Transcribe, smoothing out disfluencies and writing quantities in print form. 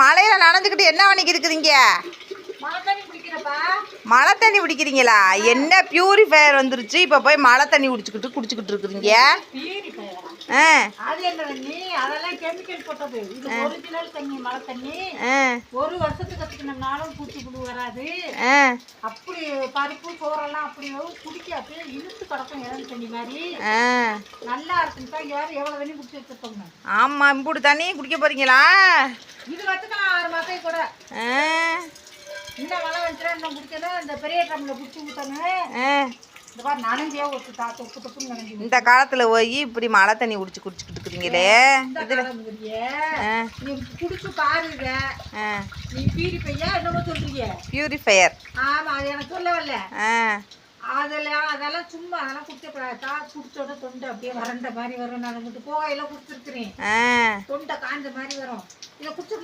மழையில நனைஞ்சுக்கிட்டு என்ன பண்ணிக்கிட்டு இருக்குதுங்க? மழை தண்ணி குடிக்கிறீங்களா? என்ன பியூரிஃபயர் வந்துருச்சு, இப்போ போய் மழை தண்ணி குடிச்சுக்கிட்டு இருக்குறீங்க. அது என்ன தண்ணி? அதெல்லாம் கெமிக்கல் போட்டது. இது ஒரிஜினல் தண்ணி, மழை தண்ணி. ஒரு வருஷத்துக்கு வச்சுக்கணும்னாலும் பூச்சி புழு வராது. அப்படி பருப்பு சோறெல்லாம் அப்படி குடிக்க அப்படியே இழுத்து கிடக்கும் இளம் தண்ணி மாதிரி. நல்லா இருக்குன்னு இங்க வேற எவ்வளவு தண்ணி குடிச்சு வச்சிருக்கோங்க. ஆமா, இப்படி தண்ணி குடிக்க போறீங்களா? இது வச்சுக்கலாம் 6 மாசம் கூட. இந்த மழை வந்துச்சுன்னா இன்னும் குடிக்கணும். இந்த பெரிய ட்ரம்ல குடிச்சு ஊத்தணும். இந்த காலத்துல போய் இப்படி மழை தண்ணி குடிச்சுக்கிட்டு இருக்கிறீங்களே. குடிச்சு பாருங்க. நீ பியூரிஃபையா என்னமோ சொல்றீங்க? பியூரிஃபயர். ஆமா, அது எனக்கு சொல்லவில்ல. அதெல்லாம் சும்மா அதெல்லாம் குடிச்சப்படாதா. குடிச்சோட தொண்டை அப்படியே வறண்ட மாதிரி வரும். நான் மட்டும் போகையில குடிச்சிருக்கிறேன். தொண்டை காய்ஞ்ச மாதிரி வரும். இதை குடிச்சு